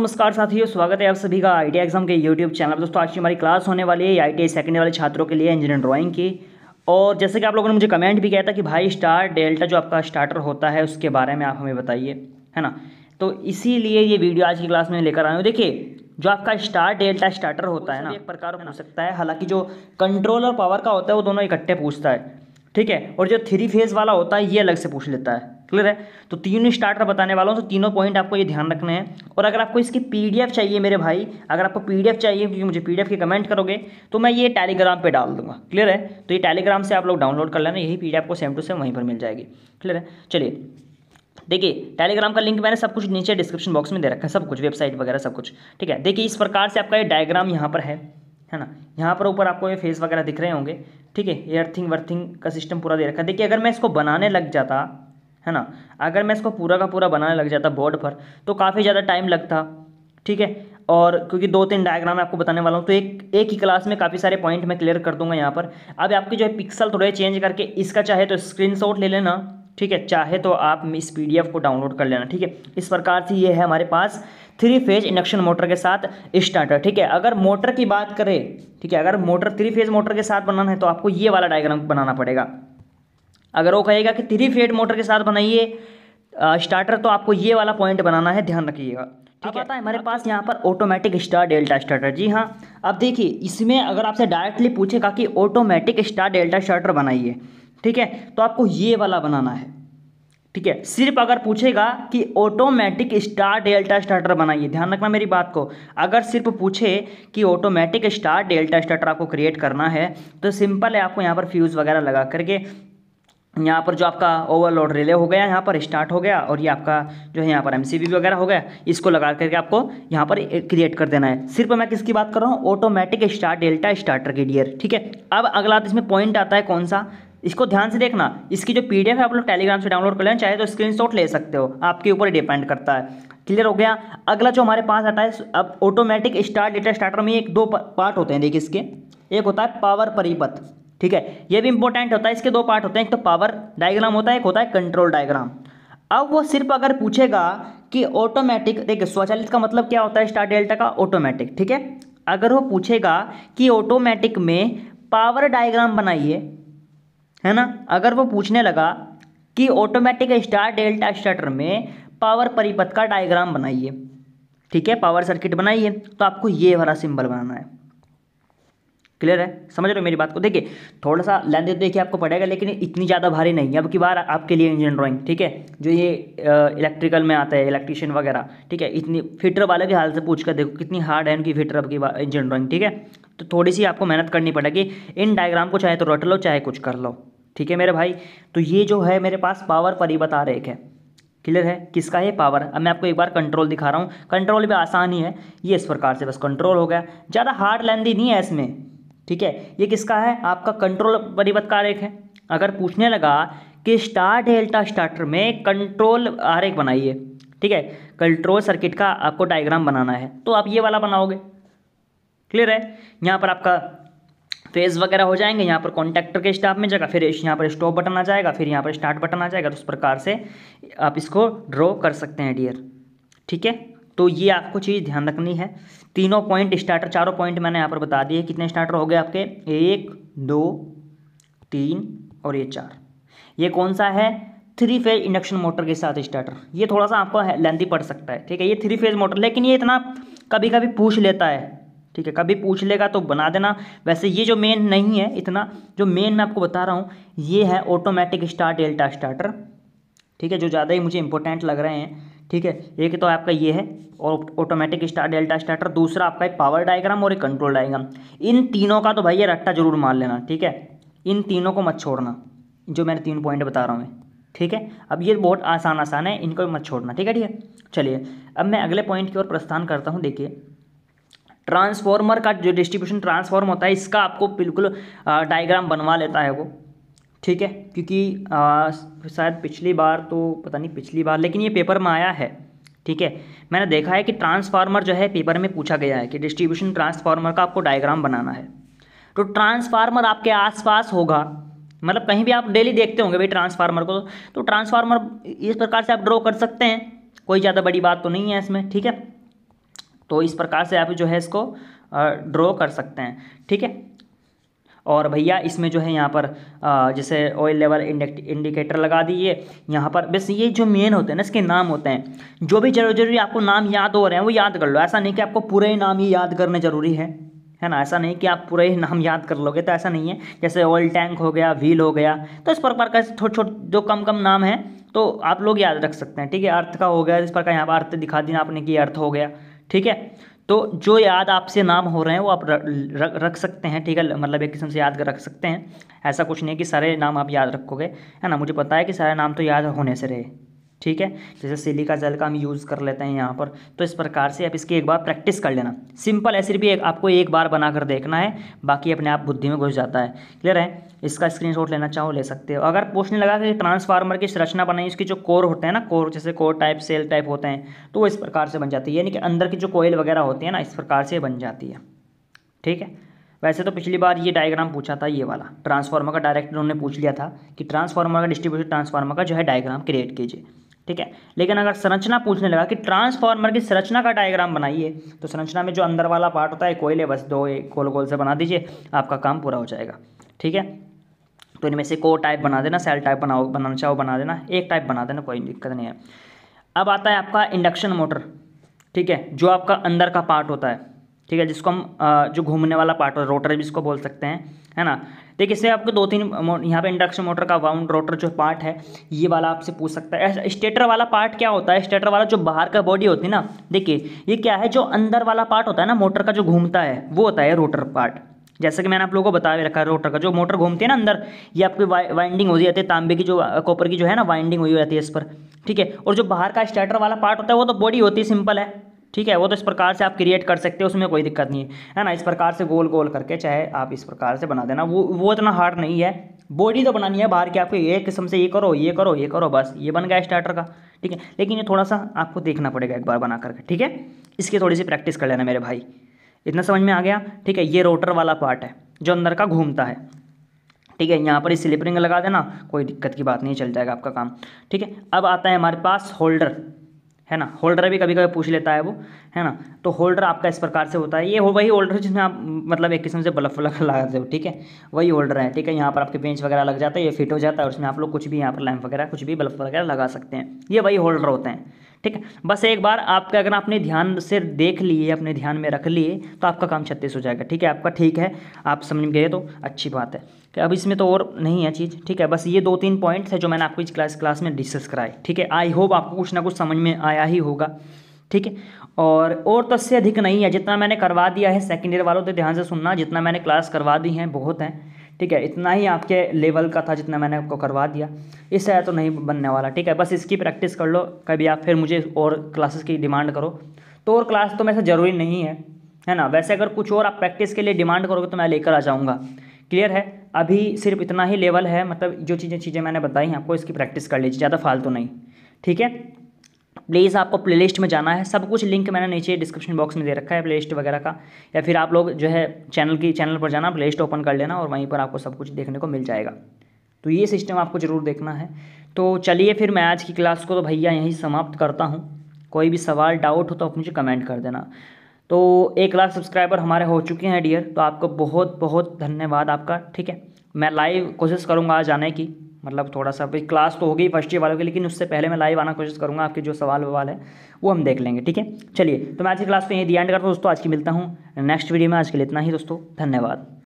नमस्कार साथियों, स्वागत है आप सभी का आईटीआई एग्जाम के यूट्यूब चैनल पर। दोस्तों आज की हमारी क्लास होने वाली है आईटीआई सेकेंड वाले छात्रों के लिए इंजीनियरिंग ड्राइंग की। और जैसे कि आप लोगों ने मुझे कमेंट भी किया था कि भाई स्टार डेल्टा जो आपका स्टार्टर होता है उसके बारे में आप हमें बताइए, है ना। तो इसीलिए ये वीडियो आज की क्लास में लेकर आए हूँ। देखिए, जो आपका स्टार डेल्टा स्टार्टर होता है ना, एक प्रकार हो सकता है। हालांकि जो कंट्रोल और पावर का होता है वो दोनों इकट्ठे पूछता है, ठीक है। और जो 3 फेज़ वाला होता है ये अलग से पूछ लेता है। क्लियर है। तो तीनों स्टार्टर बताने वाला हूँ, तो तीनों पॉइंट आपको ये ध्यान रखने हैं। और अगर आपको इसकी पीडीएफ चाहिए मेरे भाई, अगर आपको पीडीएफ चाहिए, क्योंकि मुझे पीडीएफ की कमेंट करोगे तो मैं ये टेलीग्राम पे डाल दूंगा। क्लियर है। तो ये टेलीग्राम से आप लोग डाउनलोड कर लेना, यही पीडीएफ को सेम टू सेम वहीं पर मिल जाएगी। क्लियर है। चलिए देखिए, टेलीग्राम का लिंक मैंने सब कुछ नीचे डिस्क्रिप्शन बॉक्स में दे रखा है, सब कुछ, वेबसाइट वगैरह सब कुछ, ठीक है। देखिए इस प्रकार से आपका ये डायग्राम यहाँ पर है ना। यहाँ पर ऊपर आपको ये फेस वगैरह दिख रहे होंगे, ठीक है। ये अर्थिंग वर्थिंग का सिस्टम पूरा दे रखा है। देखिए अगर मैं इसको बनाने लग जाता, है ना, अगर मैं इसको पूरा का पूरा बनाने लग जाता बोर्ड पर तो काफ़ी ज़्यादा टाइम लगता, ठीक है। और क्योंकि 2-3 डायग्राम आपको बताने वाला हूँ तो एक ही क्लास में काफ़ी सारे पॉइंट मैं क्लियर कर दूंगा यहाँ पर। अब आपके जो है पिक्सल थोड़े चेंज करके इसका चाहे तो स्क्रीनशॉट ले लेना, ठीक है, चाहे तो आप इस पीडीएफ को डाउनलोड कर लेना, ठीक है। इस प्रकार से ये है हमारे पास 3 फेज इंडक्शन मोटर के साथ स्टार्टर, ठीक है। अगर मोटर की बात करें, ठीक है, अगर मोटर 3 फेज मोटर के साथ बनाना है तो आपको ये वाला डायग्राम बनाना पड़ेगा। अगर वो कहेगा कि 3 फेज मोटर के साथ बनाइए स्टार्टर, तो आपको ये वाला पॉइंट बनाना है, ध्यान रखिएगा, ठीक है। आता है हमारे पास यहाँ पर ऑटोमेटिक स्टार डेल्टा स्टार्टर। जी हाँ, अब देखिए इसमें अगर आपसे डायरेक्टली पूछेगा कि ऑटोमेटिक स्टार डेल्टा स्टार्टर बनाइए, ठीक है, तो आपको ये वाला बनाना है, ठीक है। सिर्फ अगर पूछेगा कि ऑटोमेटिक स्टार डेल्टा स्टार्टर बनाइए, ध्यान रखना मेरी बात को। अगर सिर्फ पूछे कि ऑटोमेटिक स्टार डेल्टा स्टार्टर आपको क्रिएट करना है तो सिंपल है, आपको यहाँ पर फ्यूज़ वगैरह लगा करके यहाँ पर जो आपका ओवरलोड रिले हो गया यहाँ पर स्टार्ट हो गया, और ये आपका जो है यहाँ पर एमसीबी वगैरह हो गया, इसको लगा करके आपको यहाँ पर क्रिएट कर देना है। सिर्फ मैं किसकी बात कर रहा हूँ, ऑटोमेटिक स्टार डेल्टा स्टार्टर के डियर, ठीक है। अब अगला इसमें पॉइंट आता है कौन सा, इसको ध्यान से देखना। इसकी जो पीडीएफ है आप लोग टेलीग्राम से डाउनलोड कर लेना, चाहे तो स्क्रीनशॉट ले सकते हो, आपके ऊपर डिपेंड करता है। क्लियर हो गया। अगला जो हमारे पास आता है, अब ऑटोमेटिक स्टार डेल्टा स्टार्टर में 1-2 पार्ट होते हैं। देखिए इसके एक होता है पावर परिपथ, ठीक है, ये भी इंपॉर्टेंट होता है। इसके 2 पार्ट होते हैं, एक तो पावर डायग्राम होता है, एक होता है कंट्रोल डायग्राम। अब वो सिर्फ अगर पूछेगा कि ऑटोमेटिक, देखिए स्वचालित का मतलब क्या होता है स्टार डेल्टा का, ऑटोमेटिक, ठीक है। अगर वो पूछेगा कि ऑटोमेटिक में पावर डायग्राम बनाइए, है ना, अगर वो पूछने लगा कि ऑटोमेटिक स्टार डेल्टा स्टार्टर में पावर परिपथ का डायग्राम बनाइए, ठीक है, पावर सर्किट बनाइए, तो आपको ये वाला सिंबल बनाना है। क्लियर है, समझ रहे हो मेरी बात को। देखिए थोड़ा सा लेंथ देखिए आपको पड़ेगा, लेकिन इतनी ज़्यादा भारी नहीं है। अब की बार आपके लिए इंजीनियरिंग ड्राइंग, ठीक है, जो ये इलेक्ट्रिकल में आता है, इलेक्ट्रिशियन वगैरह, ठीक है, इतनी फिटर वाले के हाल से पूछ कर देखो कितनी हार्ड है उनकी फिटर अब की बार इंजीनियरिंग ड्राइंग, ठीक है। तो थोड़ी सी आपको मेहनत करनी पड़ेगी। इन डायग्राम को चाहे तो रट लो, चाहे कुछ कर लो, ठीक है मेरे भाई। तो ये जो है मेरे पास पावर परिपथ आरेख है। क्लियर है, किसका है, पावर। अब मैं आपको एक बार कंट्रोल दिखा रहा हूँ, कंट्रोल भी आसान ही है। ये इस प्रकार से बस कंट्रोल हो गया, ज़्यादा हार्ड लेंथी नहीं है इसमें, ठीक है। ये किसका है, आपका कंट्रोल परिपथ का आरेख है। अगर पूछने लगा कि स्टार डेल्टा स्टार्टर में कंट्रोल आरेख बनाइए, ठीक है, कंट्रोल सर्किट का आपको डायग्राम बनाना है, तो आप ये वाला बनाओगे। क्लियर है। यहाँ पर आपका फेज वगैरह हो जाएंगे, यहाँ पर कॉन्टैक्टर के स्टॉप में जगह, फिर यहाँ पर स्टॉप बटन आ जाएगा, फिर यहाँ पर स्टार्ट बटन आ जाएगा। तो उस प्रकार से आप इसको ड्रॉ कर सकते हैं डियर, ठीक है। तो ये आपको चीज़ ध्यान रखनी है। तीनों पॉइंट स्टार्टर, चारों पॉइंट मैंने यहाँ पर बता दिए। कितने स्टार्टर हो गए आपके, 1, 2, 3 और ये 4। ये कौन सा है, 3 फेज इंडक्शन मोटर के साथ स्टार्टर। ये थोड़ा सा आपको लेंथी पड़ सकता है, ठीक है, ये 3 फेज मोटर, लेकिन ये इतना कभी कभी पूछ लेता है, ठीक है, कभी पूछ लेगा तो बना देना। वैसे ये जो मेन नहीं है इतना, जो मेन मैं आपको बता रहा हूँ ये है ऑटोमेटिक स्टार डेल्टा स्टार्टर, ठीक है, जो ज़्यादा ही मुझे इंपॉर्टेंट लग रहे हैं, ठीक है। एक तो आपका ये है और ऑटोमेटिक स्टार डेल्टा स्टार्टर, दूसरा आपका एक पावर डायग्राम और एक कंट्रोल डायग्राम। इन तीनों का तो भाई ये रट्टा जरूर मार लेना, ठीक है, इन तीनों को मत छोड़ना, जो मैंने 3 पॉइंट बता रहा हूँ मैं, ठीक है। अब ये बहुत आसान है, इनको मत छोड़ना, ठीक है, ठीक है। चलिए अब मैं अगले पॉइंट की ओर प्रस्थान करता हूँ। देखिए ट्रांसफॉर्मर का जो डिस्ट्रीब्यूशन ट्रांसफॉर्म होता है, इसका आपको बिल्कुल डायग्राम बनवा लेता है वो, ठीक है, क्योंकि शायद पिछली बार, तो पता नहीं पिछली बार, लेकिन ये पेपर में आया है, ठीक है। मैंने देखा है कि ट्रांसफार्मर जो है पेपर में पूछा गया है कि डिस्ट्रीब्यूशन ट्रांसफार्मर का आपको डायग्राम बनाना है। तो ट्रांसफार्मर आपके आसपास होगा, मतलब कहीं भी आप डेली देखते होंगे भाई ट्रांसफार्मर को, तो ट्रांसफार्मर इस प्रकार से आप ड्रॉ कर सकते हैं, कोई ज़्यादा बड़ी बात तो नहीं है इसमें, ठीक है। तो इस प्रकार से आप जो है इसको ड्रॉ कर सकते हैं, ठीक है। और भैया इसमें जो है यहाँ पर जैसे ऑयल लेवल इंडिकेटर लगा दिए यहाँ पर। बस ये जो मेन होते हैं ना इसके नाम होते हैं, जो भी जरूरी आपको नाम याद हो रहे हैं वो याद कर लो। ऐसा नहीं कि आपको पूरे ही नाम ही याद करने जरूरी है ना। ऐसा नहीं कि आप पूरे ही नाम याद कर लोगे, तो ऐसा नहीं है। जैसे ऑयल टैंक हो गया, व्हील हो गया, तो इस प्रकार का छोटे छोटे जो कम कम नाम है तो आप लोग याद रख सकते हैं, ठीक है। अर्थ का हो गया, इस प्रकार यहाँ पर अर्थ दिखा दिया आपने कि अर्थ हो गया, ठीक है। तो जो याद आपसे नाम हो रहे हैं वो आप रख सकते हैं, ठीक है। मतलब एक किस्म से याद कर रख सकते हैं। ऐसा कुछ नहीं है कि सारे नाम आप याद रखोगे, है ना। मुझे पता है कि सारे नाम तो याद होने से रहे, ठीक है। जैसे सिलिका जेल का हम यूज़ कर लेते हैं यहाँ पर। तो इस प्रकार से आप इसकी एक बार प्रैक्टिस कर लेना। सिंपल है, सिर्फ आपको एक बार बनाकर देखना है, बाकी अपने आप बुद्धि में घुस जाता है। क्लियर है। इसका स्क्रीनशॉट लेना चाहो ले सकते हो। अगर पूछने लगा कि ट्रांसफार्मर की संरचना बनाई, इसकी जो कोर होते हैं ना, कोर जैसे कोर टाइप सेल टाइप होते हैं, तो वो इस प्रकार से बन जाती है, यानी कि अंदर की जो कोयल वगैरह होती है ना, इस प्रकार से बन जाती है, ठीक है। वैसे तो पिछली बार ये डायग्राम पूछा था, ये वाला ट्रांसफार्मर का डायरेक्ट उन्होंने पूछ लिया था कि ट्रांसफार्मर का डिस्ट्रीब्यूशन ट्रांसफार्मर का जो है डायग्राम क्रिएट कीजिए, ठीक है। लेकिन अगर संरचना पूछने लगा कि ट्रांसफार्मर की संरचना का डायग्राम बनाइए, तो संरचना में जो अंदर वाला पार्ट होता है कोयल है, बस दो गोल गोल से बना दीजिए, आपका काम पूरा हो जाएगा, ठीक है। तो इनमें से कोर टाइप बना देना, सेल टाइप बनाना चाहो बना देना, एक टाइप बना देना, कोई दिक्कत नहीं है। अब आता है आपका इंडक्शन मोटर, ठीक है, जो आपका अंदर का पार्ट होता है, ठीक है, जिसको हम जो घूमने वाला पार्ट है, रोटर जिसको बोल सकते हैं, है ना। देखिए इससे आपको दो तीन यहाँ पे इंडक्शन मोटर का वाउंड रोटर जो पार्ट है, ये वाला आपसे पूछ सकता है। स्टेटर वाला पार्ट क्या होता है? स्टेटर वाला जो बाहर का बॉडी होती है ना, देखिए ये क्या है, जो अंदर वाला पार्ट होता है ना मोटर का जो घूमता है, वो होता है रोटर पार्ट। जैसे कि मैंने आप लोगों को बता रखा है, रोटर का जो मोटर घूमती है ना अंदर, ये आपकी वाइंडिंग हो जाती है, तांबे की जो कॉपर की जो है ना वाइंडिंग हुई रहती है इस पर, ठीक है। और जो बाहर का स्टार्टर वाला पार्ट होता है वो तो बॉडी होती है, सिंपल है, ठीक है। वो तो इस प्रकार से आप क्रिएट कर सकते हो, उसमें कोई दिक्कत नहीं है ना। इस प्रकार से गोल गोल करके चाहे आप इस प्रकार से बना देना, वो इतना हार्ड नहीं है। बॉडी तो बनानी है बाहर की आपको, एक किस्म से ये करो ये करो ये करो, बस ये बन गया स्टार्टर का, ठीक है। लेकिन ये थोड़ा सा आपको देखना पड़ेगा एक बार बना करके, ठीक है। इसकी थोड़ी सी प्रैक्टिस कर लेना मेरे भाई। इतना समझ में आ गया, ठीक है। ये रोटर वाला पार्ट है जो अंदर का घूमता है, ठीक है। यहाँ पर इस स्लिप रिंग लगा देना, कोई दिक्कत की बात नहीं, चल जाएगा आपका काम, ठीक है। अब आता है हमारे पास होल्डर, है ना। होल्डर भी कभी कभी पूछ लेता है वो, है ना। तो होल्डर आपका इस प्रकार से होता है, ये वही होल्डर जिसमें आप मतलब एक किस्म से बल्ब लगाते हो, ठीक है, वही होल्डर है, ठीक है। यहाँ पर आपके बेंच वगैरह लग जाता है, ये फिट हो जाता है, और उसमें आप लोग कुछ भी यहाँ पर लैंप वगैरह कुछ भी बल्ब वगैरह लगा सकते हैं, ये वही होल्डर होते हैं, ठीक है। बस एक बार आपका अगर आपने ध्यान से देख लिए, अपने ध्यान में रख लिए, तो आपका काम 36 हो जाएगा, ठीक है। आपका ठीक है, आप समझ गए तो अच्छी बात है कि अब इसमें तो और नहीं है चीज़, ठीक है। बस ये 2-3 पॉइंट्स है जो मैंने आपको इस क्लास में डिस्कस कराए, ठीक है। आई होप आपको कुछ ना कुछ समझ में आया ही होगा, ठीक है। और तो इससे अधिक नहीं है, जितना मैंने करवा दिया है सेकेंड ईयर वालों तो ध्यान से सुनना, जितना मैंने क्लास करवा दी हैं बहुत हैं, ठीक है। इतना ही आपके लेवल का था जितना मैंने आपको करवा दिया, इससे तो नहीं बनने वाला, ठीक है। बस इसकी प्रैक्टिस कर लो, कभी आप फिर मुझे और क्लासेस की डिमांड करो तो और क्लास तो मेरे से ज़रूरी नहीं है ना। वैसे अगर कुछ और आप प्रैक्टिस के लिए डिमांड करोगे तो मैं लेकर आ जाऊँगा, क्लियर है। अभी सिर्फ इतना ही लेवल है, मतलब जो चीज़ें मैंने बताई हैं आपको, इसकी प्रैक्टिस कर लीजिए, ज़्यादा फालतू नहीं, ठीक है। प्लीज़ आपको प्लेलिस्ट में जाना है, सब कुछ लिंक मैंने नीचे डिस्क्रिप्शन बॉक्स में दे रखा है प्लेलिस्ट वगैरह का, या फिर आप लोग जो है चैनल पर जाना, प्लेलिस्ट ओपन कर लेना और वहीं पर आपको सब कुछ देखने को मिल जाएगा। तो ये सिस्टम आपको ज़रूर देखना है। तो चलिए फिर मैं आज की क्लास को तो भैया यहीं समाप्त करता हूँ। कोई भी सवाल डाउट हो तो आप मुझे कमेंट कर देना। तो 1 लाख सब्सक्राइबर हमारे हो चुके हैं डियर, तो आपको बहुत बहुत धन्यवाद आपका, ठीक है। मैं लाइव कोशिश करूँगा आज आने की, मतलब थोड़ा सा भाई क्लास तो होगी फर्स्ट ईयर वालों की, लेकिन उससे पहले मैं लाइव आना कोशिश करूँगा, आपके जो सवाल है वो हम देख लेंगे, ठीक है। चलिए तो मैं आज की क्लास को यहीं दी एंड करता हूँ दोस्तों, आज की मिलता हूँ नेक्स्ट वीडियो में। आज के लिए इतना ही दोस्तों, धन्यवाद।